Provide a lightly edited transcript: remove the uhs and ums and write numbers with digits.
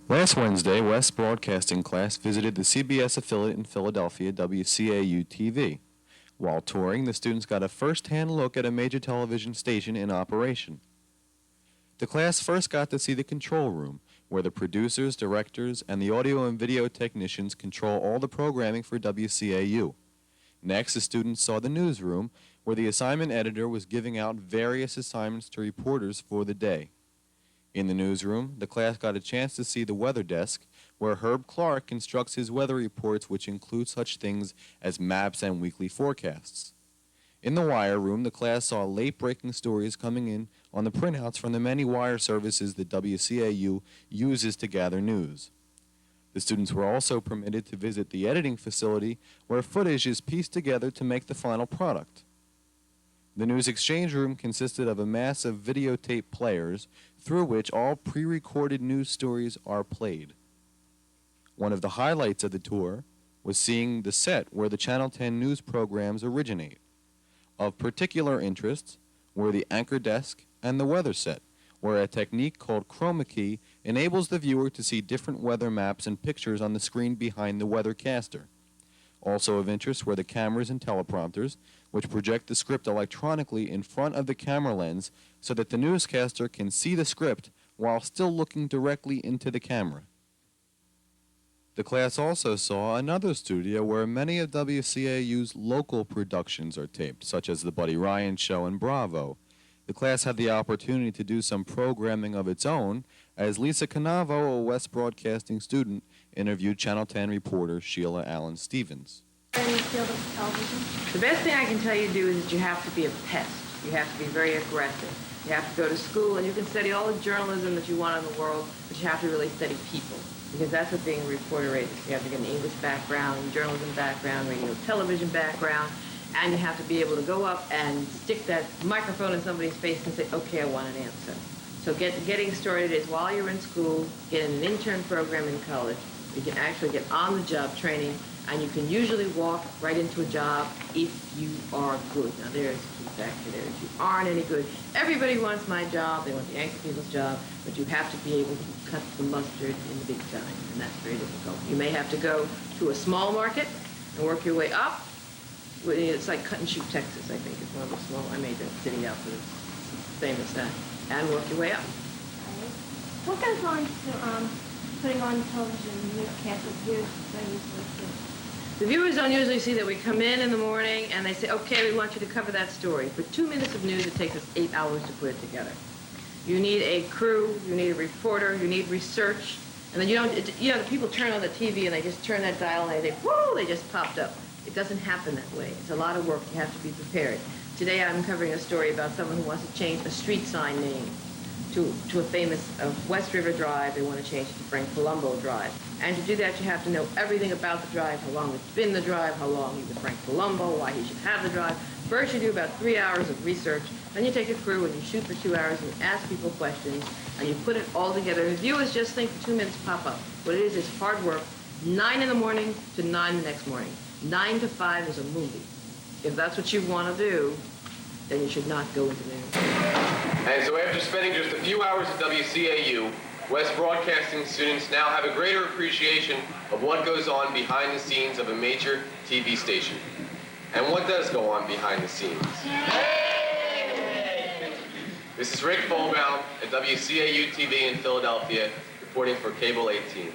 Last Wednesday, West Broadcasting class visited the CBS affiliate in Philadelphia, WCAU TV. While touring, the students got a first-hand look at a major television station in operation. The class first got to see the control room, where the producers, directors, and the audio and video technicians control all the programming for WCAU. Next, the students saw the newsroom, where the assignment editor was giving out various assignments to reporters for the day. In the newsroom, the class got a chance to see the weather desk, where Herb Clark constructs his weather reports, which include such things as maps and weekly forecasts. In the wire room, the class saw late-breaking stories coming in on the printouts from the many wire services that WCAU uses to gather news. The students were also permitted to visit the editing facility, where footage is pieced together to make the final product. The news exchange room consisted of a mass of videotape players through which all pre-recorded news stories are played. One of the highlights of the tour was seeing the set where the Channel 10 news programs originate. Of particular interest were the anchor desk and the weather set, where a technique called chroma key enables the viewer to see different weather maps and pictures on the screen behind the weathercaster. Also of interest were the cameras and teleprompters, which project the script electronically in front of the camera lens so that the newscaster can see the script while still looking directly into the camera. The class also saw another studio where many of WCAU's local productions are taped, such as The Buddy Ryan Show and Bravo. The class had the opportunity to do some programming of its own, as Lisa Canavo, a West Broadcasting student, interviewed Channel 10 reporter Sheila Allen Stevens. The best thing I can tell you to do is that you have to be a pest. You have to be very aggressive. You have to go to school, and you can study all the journalism that you want in the world, but you have to really study people, because that's what being a reporter is. You have to get an English background, journalism background, radio, television background, and you have to be able to go up and stick that microphone in somebody's face and say, okay, I want an answer. So getting started is while you're in school, get in an intern program in college. You can actually get on-the-job training, and you can usually walk right into a job if you are good. Now, there's a key factor there. If you aren't any good, everybody wants my job. They want the anchor people's job, but you have to be able to cut the mustard in the big time, and that's very difficult. You may have to go to a small market and work your way up. It's like Cut and Shoot, Texas, I think. It's one of the small, I made that city out for the famous that, and work your way up. What goes on to putting on television newscasts with viewers don't usually see? The viewers don't usually see that we come in the morning and they say, okay, we want you to cover that story. For 2 minutes of news, it takes us 8 hours to put it together. You need a crew, you need a reporter, you need research, and then the people turn on the TV and they just turn that dial and they think, whoa, they just popped up. It doesn't happen that way. It's a lot of work. You have to be prepared. Today I'm covering a story about someone who wants to change a street sign name to a famous West River Drive. They want to change it to Frank Palumbo Drive. And to do that, you have to know everything about the drive, how long it's been the drive, how long he was Frank Palumbo, why he should have the drive. First, you do about 3 hours of research. Then you take a crew and you shoot for 2 hours and you ask people questions and you put it all together. And viewers just think for 2 minutes pop up. What it is hard work, 9 in the morning to 9 the next morning. 9 to 5 is a movie. If that's what you want to do, then you should not go into news. And so after spending just a few hours at WCAU, West Broadcasting students now have a greater appreciation of what goes on behind the scenes of a major TV station. And what does go on behind the scenes? This is Rick Folbaum at WCAU TV in Philadelphia, reporting for Cable 18.